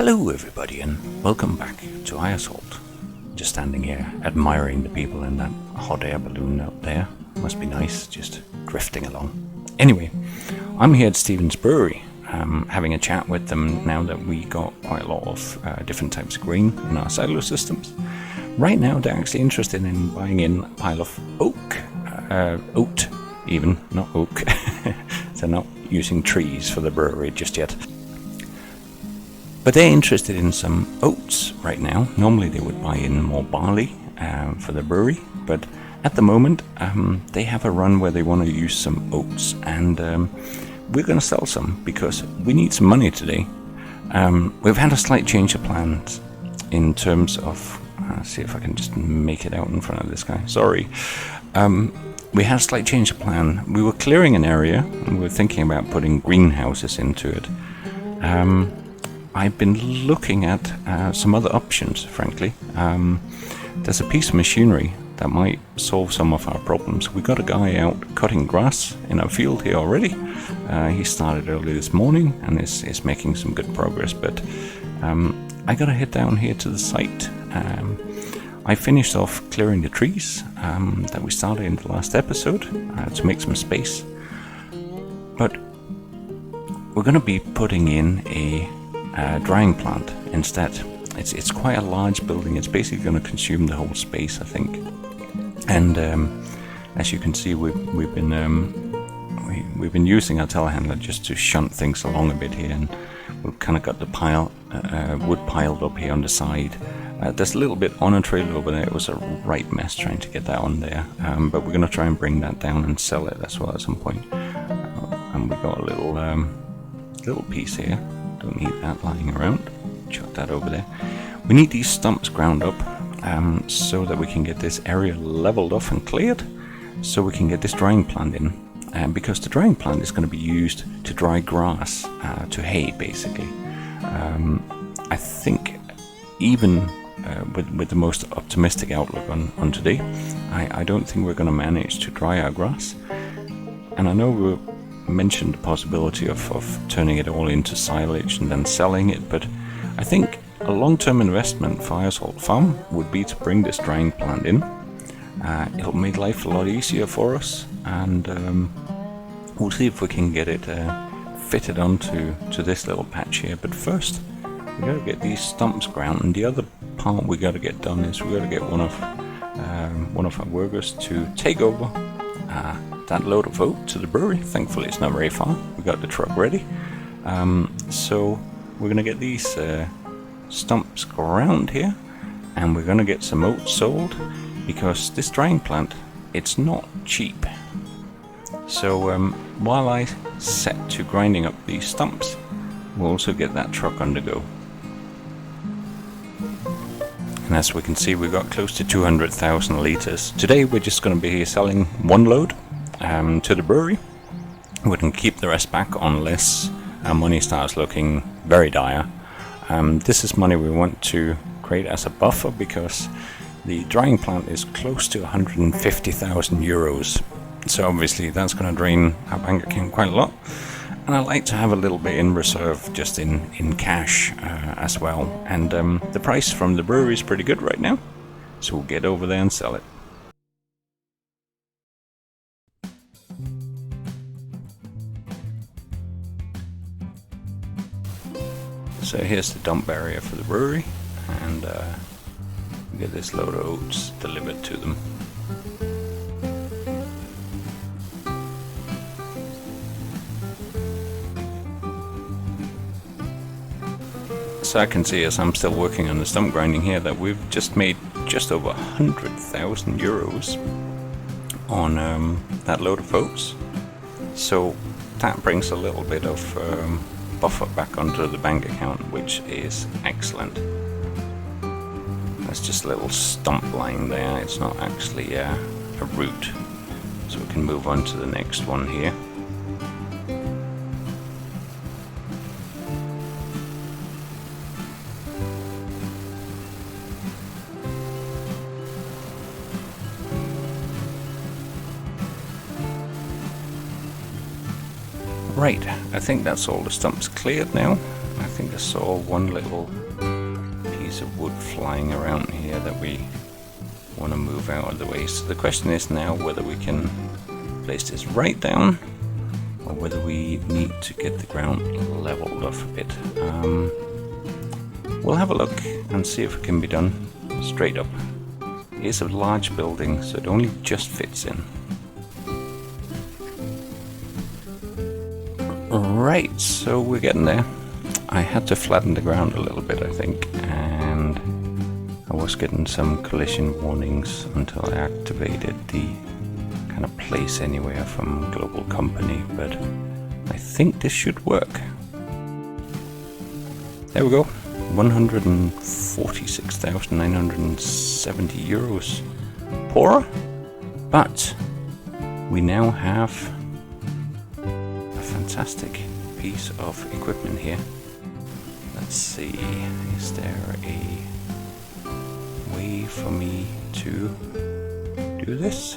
Hello everybody and welcome back to Eiersholt. Just standing here admiring the people in that hot air balloon out there. Must be nice, just drifting along. Anyway, I'm here at Stephen's Brewery, having a chat with them now that we got quite a lot of different types of grain in our silo systems. Right now they're actually interested in buying in a pile of oat even, not oak. They're not using trees for the brewery just yet. But they're interested in some oats right now. Normally they would buy in more barley for the brewery, but at the moment they have a run where they want to use some oats, and we're going to sell some because we need some money today. We've had a slight change of plans in terms of, see if I can just make it out in front of this guy, sorry. We had a slight change of plan. We were clearing an area and we were thinking about putting greenhouses into it. I've been looking at some other options, frankly. There's a piece of machinery that might solve some of our problems. We got a guy out cutting grass in our field here already. He started early this morning and is making some good progress, but I gotta head down here to the site. I finished off clearing the trees that we started in the last episode to make some space, but we're gonna be putting in a drying plant instead. It's quite a large building. It's basically going to consume the whole space, I think. And as you can see, we've been using our telehandler just to shunt things along a bit here, and we've kind of got the wood piled up here on the side. There's a little bit on a trailer over there. It was a right mess trying to get that on there, but we're going to try and bring that down and sell it as well at some point. And we got a little piece here. Don't need that lying around. Chuck that over there. We need these stumps ground up so that we can get this area leveled off and cleared, so we can get this drying plant in. Because the drying plant is going to be used to dry grass, to hay, basically. I think even with the most optimistic outlook on today, I don't think we're going to manage to dry our grass. And I know we mentioned the possibility of turning it all into silage and then selling it, but I think a long-term investment for Eiersholt Farm would be to bring this drying plant in. It'll make life a lot easier for us, and we'll see if we can get it fitted onto this little patch here. But first we got to get these stumps ground, and the other part we got to get done is we got to get one of our workers to take over that load of oat to the brewery. Thankfully it's not very far. We got the truck ready. So we're going to get these stumps ground here, and we're going to get some oats sold, because this drying plant, it's not cheap. So while I set to grinding up these stumps, we'll also get that truck on the go. And as we can see, we've got close to 200,000 litres. Today we're just going to be selling one load to the brewery. We can keep the rest back unless our money starts looking very dire. This is money we want to create as a buffer, because the drying plant is close to 150,000 euros. So obviously that's going to drain our bank account quite a lot. And I like to have a little bit in reserve, just in cash as well. And the price from the brewery is pretty good right now, so we'll get over there and sell it. So here's the dump area for the brewery, and we get this load of oats delivered to them. So I can see, as I'm still working on the stump grinding here, that we've just made just over 100,000 euros on that load of oats. So that brings a little bit of buffer back onto the bank account, which is excellent. That's just a little stump line there. It's not actually a root. So we can move on to the next one here. Right, I think that's all the stumps cleared now. I think I saw one little piece of wood flying around here that we want to move out of the way. So the question is now whether we can place this right down or whether we need to get the ground leveled off a bit. We'll have a look and see if it can be done straight up. It is a large building, so it only just fits in. Right, so we're getting there. I had to flatten the ground a little bit, I think, and I was getting some collision warnings until I activated the kind of place anywhere from Global Company, but I think this should work. There we go, 146,970 euros poorer, but we now have a fantastic piece of equipment here. Let's see, is there a way for me to do this?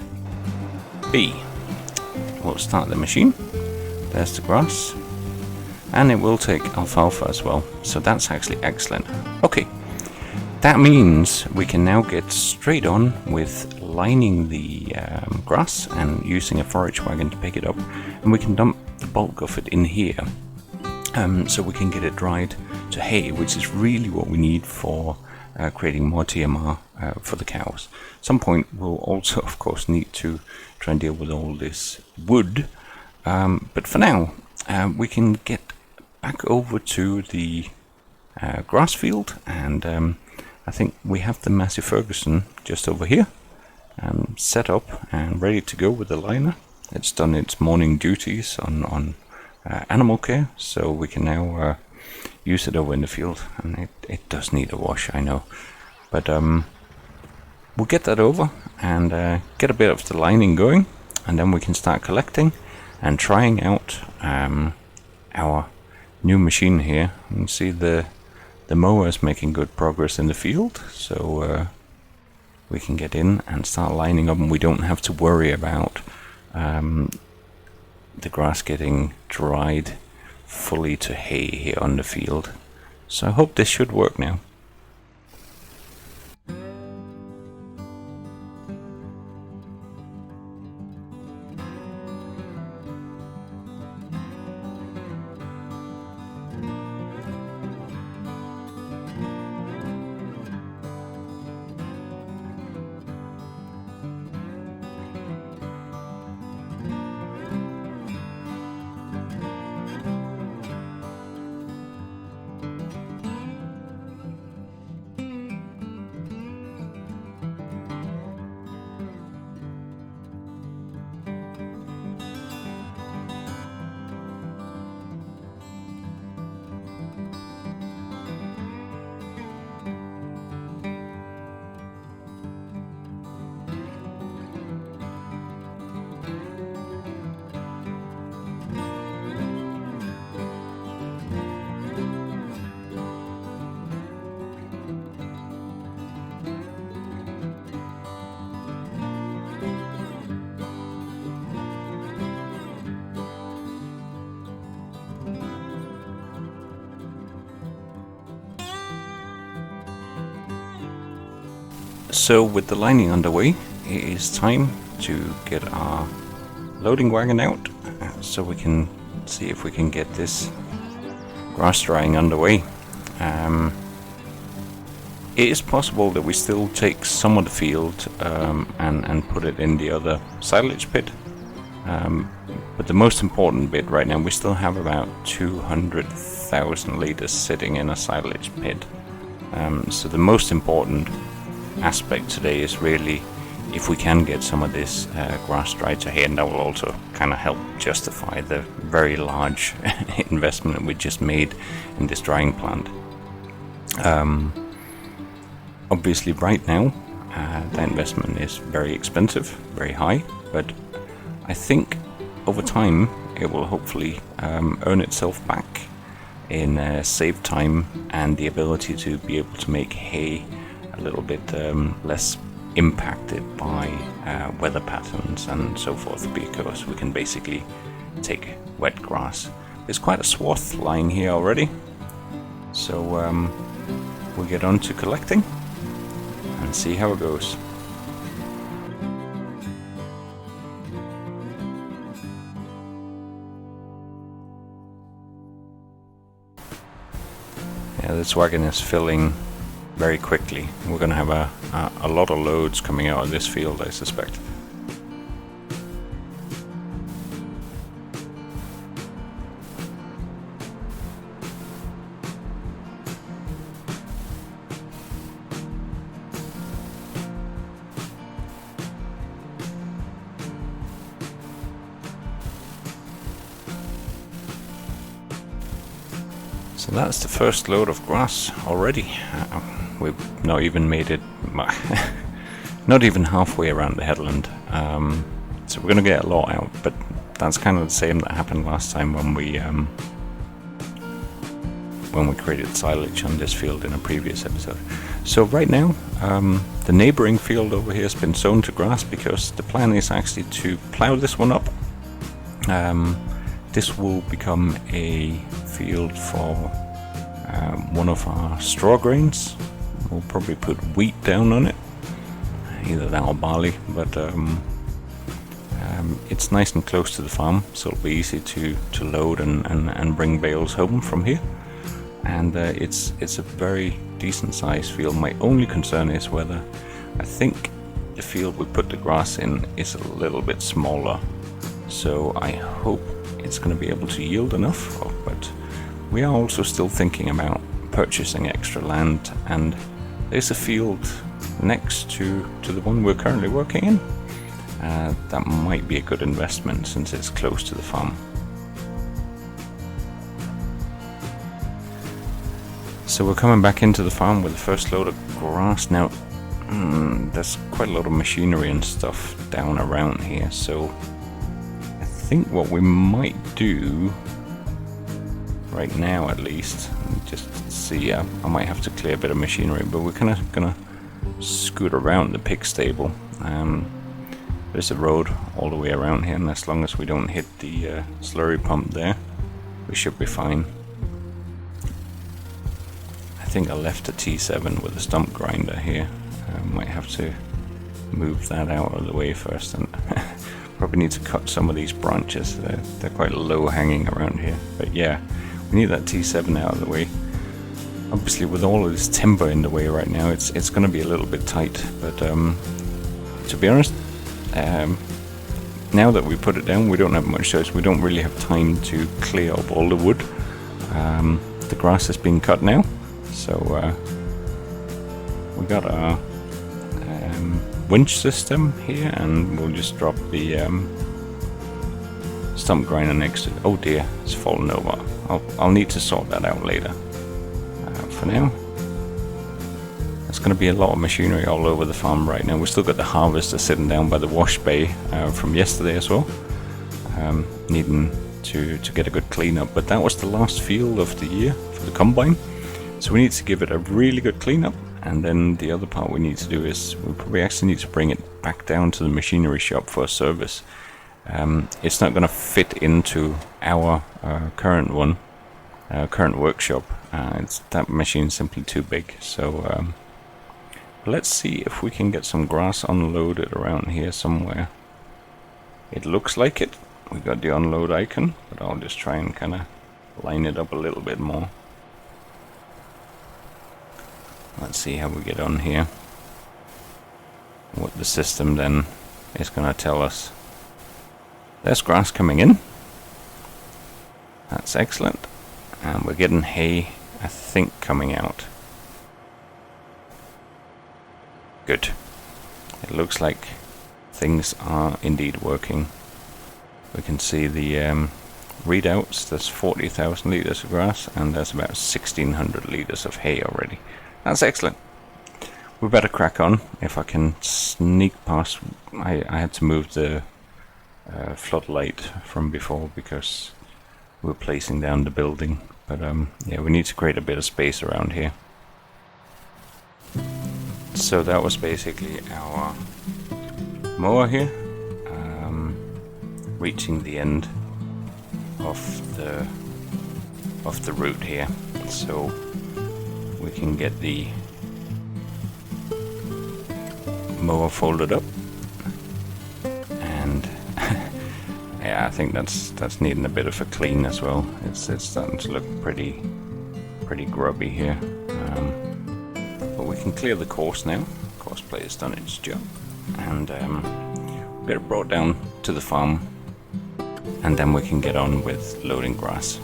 B. We'll start the machine. There's the grass. And it will take alfalfa as well. So that's actually excellent. Okay. That means we can now get straight on with lining the grass and using a forage wagon to pick it up. And we can dump the bulk of it in here. So we can get it dried to hay, which is really what we need for creating more TMR for the cows. At some point we'll also, of course, need to try and deal with all this wood. But for now, we can get back over to the grass field, and I think we have the Massey Ferguson just over here, set up and ready to go with the liner. It's done its morning duties on animal care, so we can now use it over in the field. And it does need a wash, I know, but we'll get that over and get a bit of the lining going, and then we can start collecting and trying out our new machine here. You can see the mower is making good progress in the field, so we can get in and start lining up, and we don't have to worry about the grass getting dried fully to hay here on the field. So I hope this should work now. So with the lining underway, it is time to get our loading wagon out, so we can see if we can get this grass drying underway. It is possible that we still take some of the field and put it in the other silage pit, but the most important bit right now, we still have about 200,000 liters sitting in a silage pit. So the most important aspect today is really if we can get some of this grass dried to hay, and that will also kind of help justify the very large investment we just made in this drying plant. Obviously right now the investment is very expensive, very high, but I think over time it will hopefully earn itself back in saved time and the ability to be able to make hay a little bit less impacted by weather patterns and so forth, because we can basically take wet grass. There's quite a swath lying here already, So we'll get on to collecting and see how it goes. Yeah, this wagon is filling very quickly. We're going to have a lot of loads coming out of this field, I suspect. So that's the first load of grass already. We've not even made it, not even halfway around the headland. So we're going to get a lot out, but that's kind of the same that happened last time when we created silage on this field in a previous episode. So right now, the neighboring field over here has been sown to grass because the plan is actually to plow this one up. This will become a field for one of our straw grains. We'll probably put wheat down on it, either that or barley, but it's nice and close to the farm, so it'll be easy to load and bring bales home from here. And it's a very decent sized field. My only concern is whether I think the field we put the grass in is a little bit smaller, so I hope it's going to be able to yield enough. But we are also still thinking about purchasing extra land, and there's a field next to the one we're currently working in. That might be a good investment since it's close to the farm. So we're coming back into the farm with the first load of grass. Now there's quite a lot of machinery and stuff down around here, so I think what we might do right now, at least, just see, I might have to clear a bit of machinery, but we're kind of gonna scoot around the pig stable. There's a road all the way around here, and as long as we don't hit the slurry pump there, we should be fine. I think I left a T7 with a stump grinder here. Might have to move that out of the way first, and probably need to cut some of these branches. They're quite low hanging around here, but yeah, we need that T7 out of the way. Obviously with all of this timber in the way right now, it's going to be a little bit tight, but to be honest, now that we put it down, we don't have much choice. We don't really have time to clear up all the wood. The grass is being cut now, so we got our winch system here, and we'll just drop the stump grinder next to it. Oh dear, it's fallen over. I'll need to sort that out later. For now, there's going to be a lot of machinery all over the farm right now. We've still got the harvester sitting down by the wash bay from yesterday as well, needing to get a good clean up. But that was the last field of the year for the combine, so we need to give it a really good clean up. And then the other part we need to do is we probably actually need to bring it back down to the machinery shop for a service. It's not going to fit into our current workshop. That machine's simply too big. So let's see if we can get some grass unloaded around here somewhere. It looks like it. We got the unload icon, but I'll just try and kind of line it up a little bit more. Let's see how we get on here. What the system then is going to tell us. There's grass coming in. That's excellent. And we're getting hay, I think, coming out. Good. It looks like things are indeed working. We can see the readouts. There's 40,000 litres of grass, and there's about 1,600 litres of hay already. That's excellent. We better crack on. If I can sneak past, I had to move the floodlight from before because we're placing down the building. But yeah, we need to create a bit of space around here. So that was basically our mower here, reaching the end of the route here. So we can get the mower folded up, and yeah, I think that's needing a bit of a clean as well. It's starting to look pretty grubby here, but we can clear the course now. Cosplay has done its job, and get it brought down to the farm, and then we can get on with loading grass.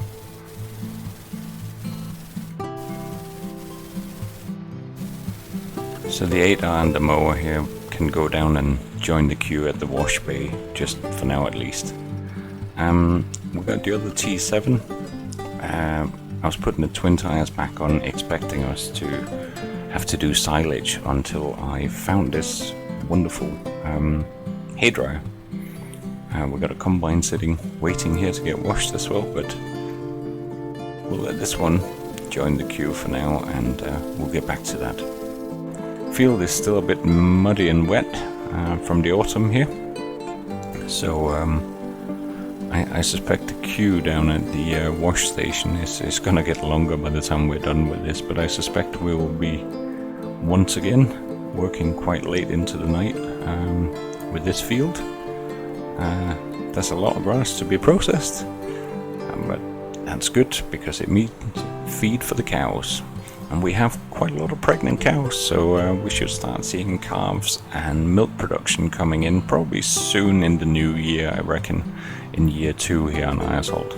So the 8R and the mower here can go down and join the queue at the wash bay, just for now at least. We've got the other T7. I was putting the twin tires back on, expecting us to have to do silage until I found this wonderful hairdryer. We've got a combine sitting, waiting here to get washed as well, but we'll let this one join the queue for now, and we'll get back to that. Field is still a bit muddy and wet from the autumn here, so I suspect the queue down at the wash station is gonna get longer by the time we're done with this, but I suspect we will be once again working quite late into the night with this field. There's a lot of grass to be processed, but that's good because it means feed for the cows. And we have quite a lot of pregnant cows, so we should start seeing calves and milk production coming in probably soon in the new year, I reckon, in year 2 here on Eiersholt.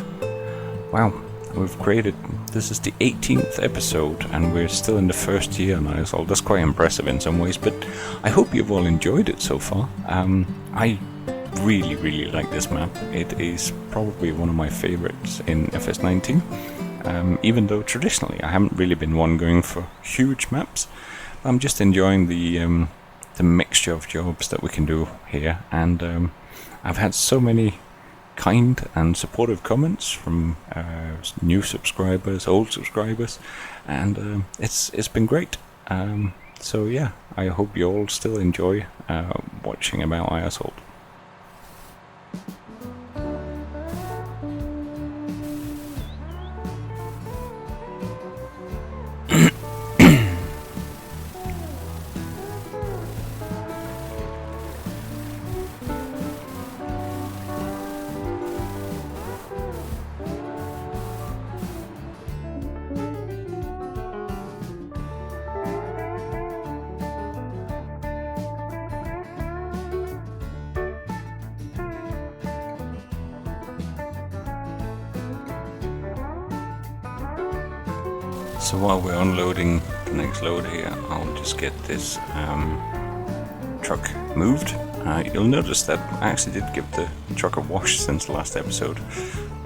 Wow, we've created, this is the 18th episode, and we're still in the first year on Eiersholt. That's quite impressive in some ways, but I hope you've all enjoyed it so far. I really like this map. It is probably one of my favorites in FS19. Even though traditionally I haven't really been one going for huge maps, I'm just enjoying the mixture of jobs that we can do here, and I've had so many kind and supportive comments from new subscribers, old subscribers, and it's been great. So yeah, I hope you all still enjoy watching about Eiersholt. So while we're unloading the next load here, I'll just get this truck moved. You'll notice that I actually did give the truck a wash since the last episode.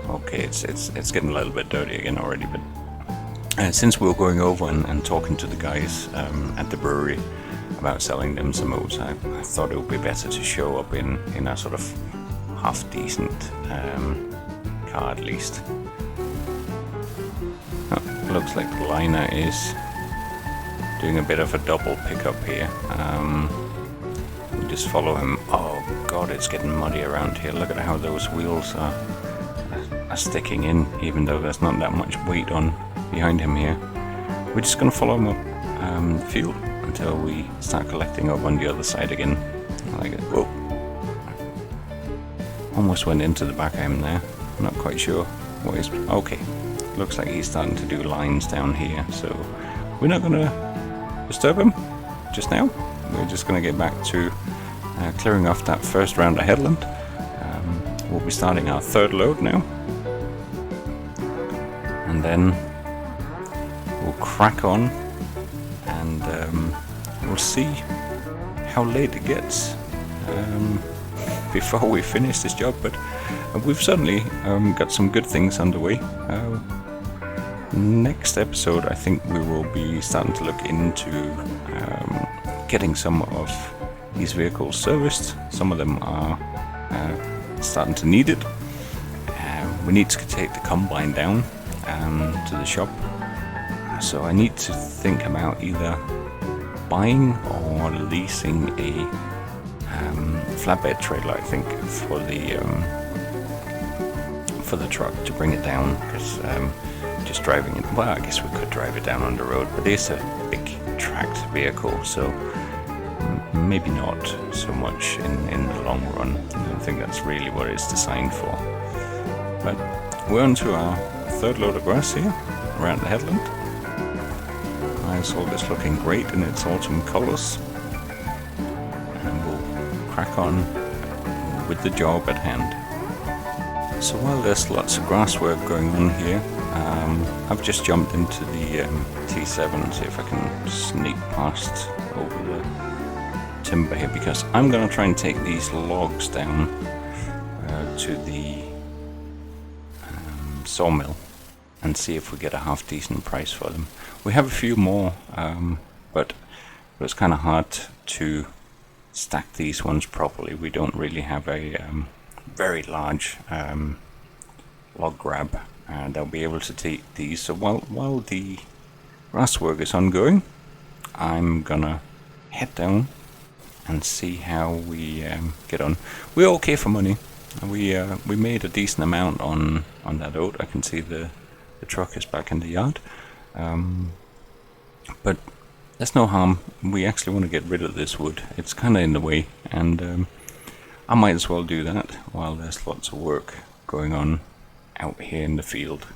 Okay, it's getting a little bit dirty again already, but since we were going over and talking to the guys at the brewery about selling them some oats, I thought it would be better to show up in a sort of half-decent car at least. Looks like the liner is doing a bit of a double pickup here. We just follow him. Oh god, it's getting muddy around here. Look at how those wheels are sticking in, even though there's not that much weight on behind him here. We're just going to follow him up the field until we start collecting up on the other side again. Like it. Whoa. Almost went into the back of him there. I'm not quite sure what he's... Okay. Looks like he's starting to do lines down here, so we're not going to disturb him just now. We're just going to get back to clearing off that first round of headland. We'll be starting our third load now, and then we'll crack on, and we'll see how late it gets before we finish this job, but we've certainly got some good things underway. Next episode, I think we will be starting to look into getting some of these vehicles serviced. Some of them are starting to need it. We need to take the combine down to the shop, so I need to think about either buying or leasing a flatbed trailer, I think, for the truck to bring it down, because just driving it. Well, I guess we could drive it down on the road, but it's a big tracked vehicle, so maybe not so much in the long run. I don't think that's really what it's designed for. But we're on to our third load of grass here around the headland. Eiersholt is looking great in its autumn colours, and we'll crack on with the job at hand. So while there's lots of grass work going on here, I've just jumped into the T7, see if I can sneak past over the timber here, because I'm going to try and take these logs down to the sawmill and see if we get a half decent price for them. We have a few more, but it's kind of hard to stack these ones properly. We don't really have a very large log grab that'll be able to take these. So while the grass work is ongoing, I'm gonna head down and see how we get on. We're okay for money. We made a decent amount on that oat. I can see the truck is back in the yard, but there's no harm. We actually want to get rid of this wood. It's kind of in the way, and I might as well do that while there's lots of work going on out here in the field.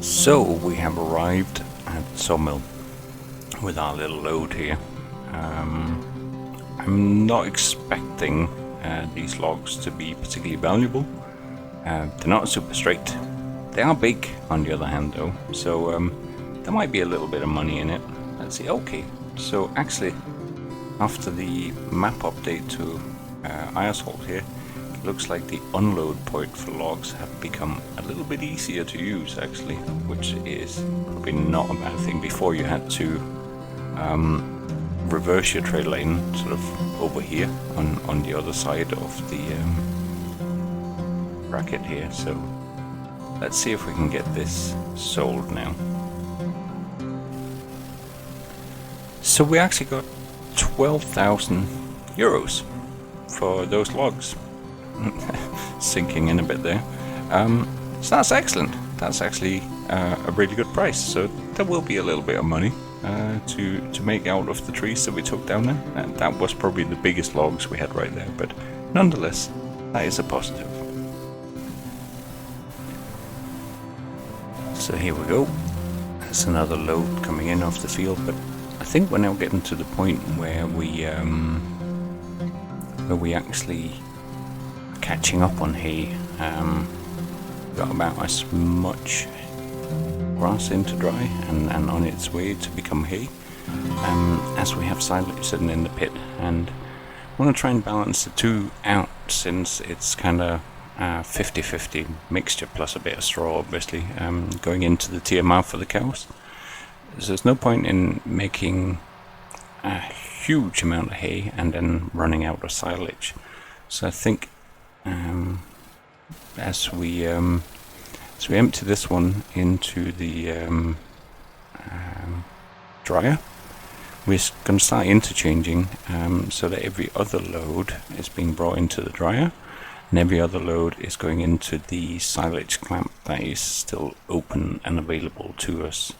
So we have arrived at the sawmill with our little load here. I'm not expecting these logs to be particularly valuable. They're not super straight. They are big on the other hand though, so there might be a little bit of money in it. Let's see. Okay, so actually after the map update to Eiersholt here, it looks like the unload point for logs have become a little bit easier to use actually, which is probably not a bad thing. Before you had to reverse your trail lane sort of over here on the other side of the bracket here. So let's see if we can get this sold now. So we actually got 12,000 euros for those logs. Sinking in a bit there. So that's excellent. That's actually a really good price. So there will be a little bit of money to make out of the trees that we took down there. And that was probably the biggest logs we had right there, but nonetheless, that is a positive. So here we go. There's another load coming in off the field, but I think we're now getting to the point where we actually catching up on hay. Got about as much grass in to dry and on its way to become hay, as we have silage sitting in the pit, and I want to try and balance the two out, since it's kind of 50-50 mixture plus a bit of straw obviously going into the TMR for the cows. So there's no point in making a huge amount of hay and then running out of silage. So I think as we empty this one into the dryer, we're going to start interchanging so that every other load is being brought into the dryer and every other load is going into the silage clamp that is still open and available to us.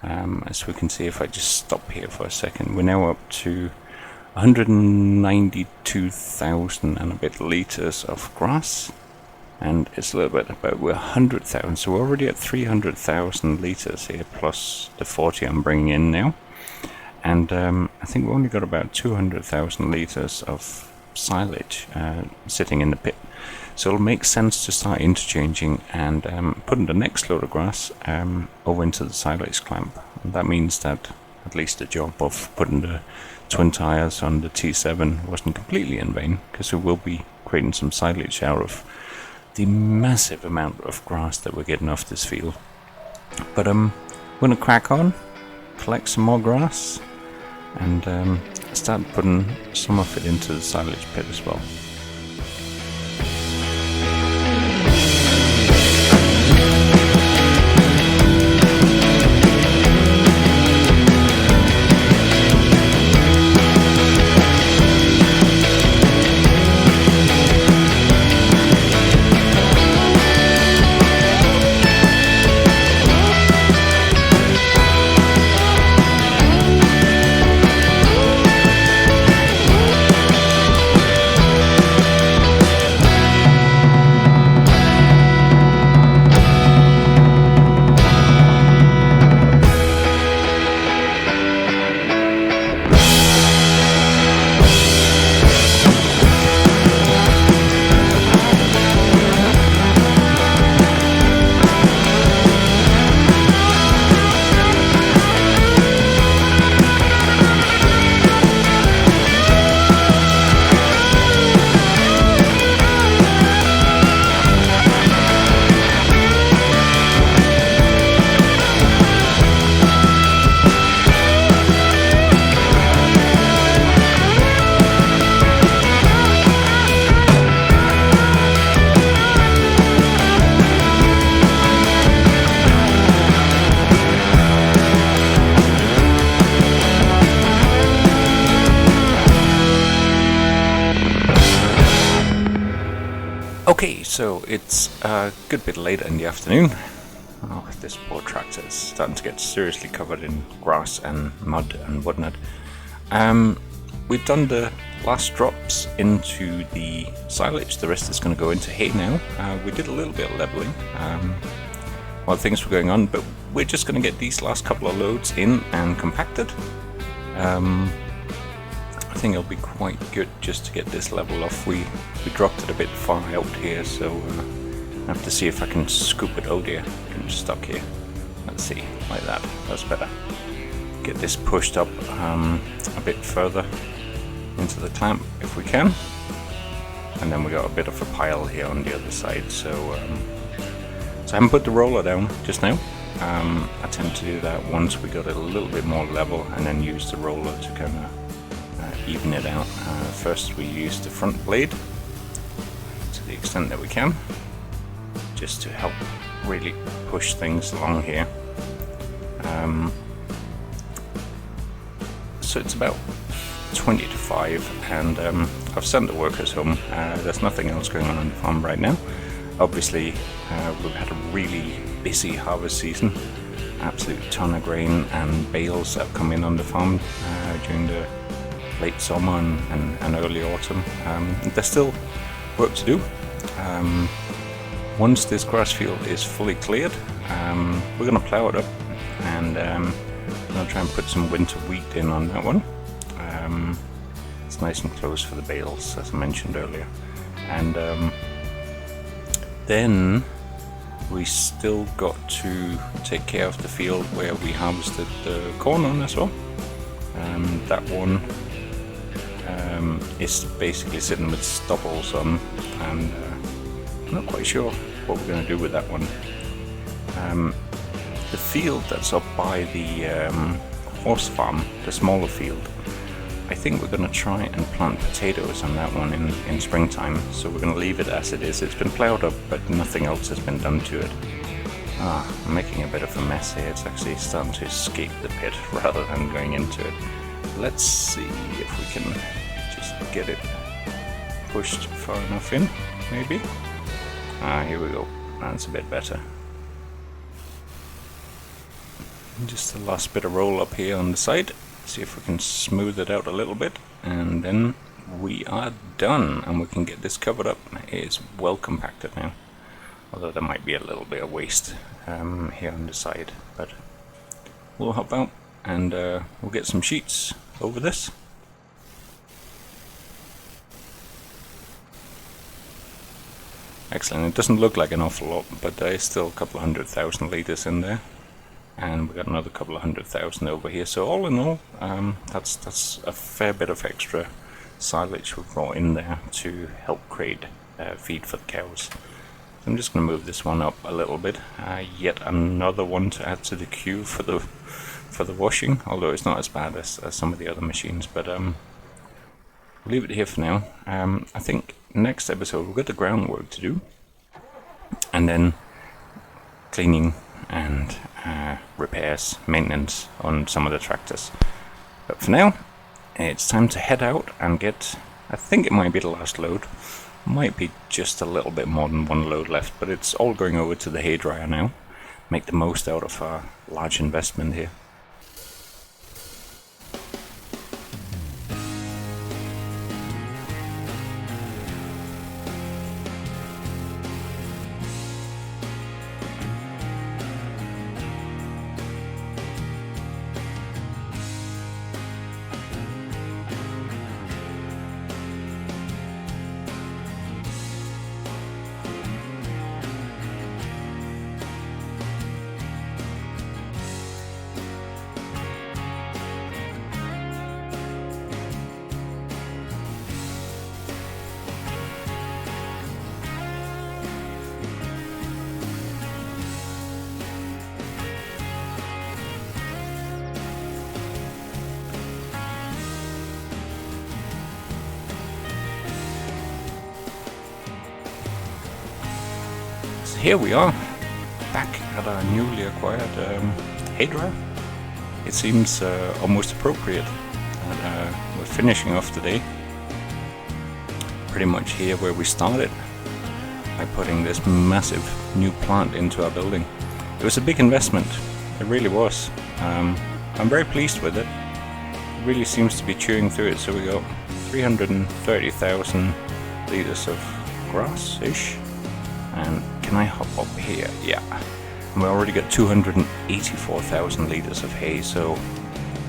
As we can see, if I just stop here for a second, we're now up to 192,000 and a bit litres of grass, and it's a little bit about, we're 100,000, so we're already at 300,000 litres here, plus the 40 I'm bringing in now, and I think we've only got about 200,000 litres of silage sitting in the pit. So it'll make sense to start interchanging and putting the next load of grass over into the silage clamp. And that means that at least the job of putting the twin tires on the T7 wasn't completely in vain, because we will be creating some silage out of the massive amount of grass that we're getting off this field. But we're going to crack on, collect some more grass, and start putting some of it into the silage pit as well. Okay, so it's a good bit later in the afternoon. Oh, this poor tractor is starting to get seriously covered in grass and mud and whatnot. We've done the last drops into the silage. The rest is going to go into hay now. We did a little bit of leveling while things were going on, but we're just going to get these last couple of loads in and compacted. I think it'll be quite good just to get this level off. We dropped it a bit far out here, so I have to see if I can scoop it. Oh dear, I'm stuck here. Let's see, like that. That's better. Get this pushed up a bit further into the clamp if we can, and then we got a bit of a pile here on the other side. So I haven't put the roller down just now. I tend to do that once we got it a little bit more level, and then use the roller to kind of even it out. First we use the front blade to the extent that we can, just to help really push things along here. So it's about 20 to 5, and I've sent the workers home. There's nothing else going on the farm right now. Obviously we've had a really busy harvest season, absolute ton of grain and bales that have come in on the farm during the late summer and early autumn. There's still work to do. Once this grass field is fully cleared, we're going to plow it up, and I'm going to try and put some winter wheat in on that one. It's nice and close for the bales, as I mentioned earlier. And then we still got to take care of the field where we harvested the corn on as well. That one is basically sitting with stubbles on, and I'm not quite sure what we're going to do with that one. The field that's up by the horse farm, the smaller field, I think we're going to try and plant potatoes on that one in springtime, so we're going to leave it as it is. It's been ploughed up, but nothing else has been done to it. I'm making a bit of a mess here. It's actually starting to escape the pit rather than going into it. Let's see if we can just get it pushed far enough in, maybe. Here we go. That's a bit better. Just the last bit of roll up here on the side. See if we can smooth it out a little bit, and then we are done, and we can get this covered up. It's well compacted now, although there might be a little bit of waste here on the side, but we'll hop out and we'll get some sheets over this. Excellent. It doesn't look like an awful lot, but there is still a couple of 100,000 litres in there, and we got another couple of 100,000 over here. So all in all, that's a fair bit of extra silage we brought in there to help create feed for the cows. So I'm just going to move this one up a little bit. Yet another one to add to the queue for the washing, although it's not as bad as some of the other machines. But we'll leave it here for now. I think next episode we've got the groundwork to do, and then cleaning and repairs, maintenance on some of the tractors. But for now, it's time to head out and get, I think it might be the last load. Might be just a little bit more than one load left, but it's all going over to the hairdryer now. Make the most out of our large investment here. Here we are, back at our newly acquired hairdryer. It seems almost appropriate that we're finishing off the day pretty much here where we started, by putting this massive new plant into our building. It was a big investment, it really was. I'm very pleased with it. It really seems to be chewing through it. So we got 330,000 litres of grass-ish. And can I hop up here? Yeah. And we already got 284,000 litres of hay, so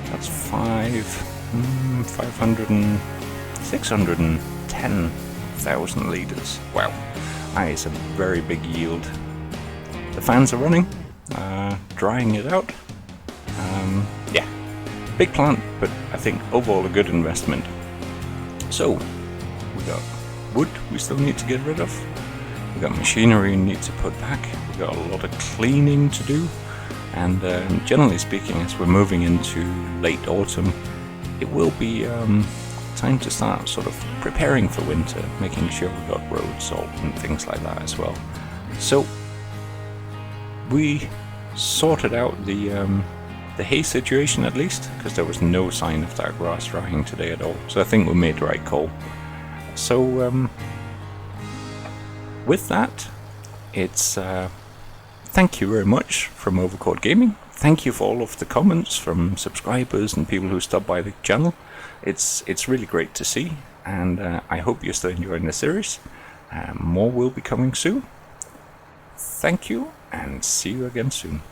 that's 610,000 litres. Wow. That is a very big yield. The fans are running, drying it out. Yeah, big plant, but I think overall a good investment. So, we got wood we still need to get rid of. We've got machinery we need to put back. We've got a lot of cleaning to do. And generally speaking, as we're moving into late autumn, it will be time to start sort of preparing for winter, making sure we've got road salt and things like that as well. So we sorted out the hay situation at least, because there was no sign of that grass drying today at all. So I think we made the right call. So with that, it's thank you very much from Overcourt Gaming. Thank you for all of the comments from subscribers and people who stop by the channel. It's really great to see, and I hope you're still enjoying the series. More will be coming soon. Thank you, and see you again soon.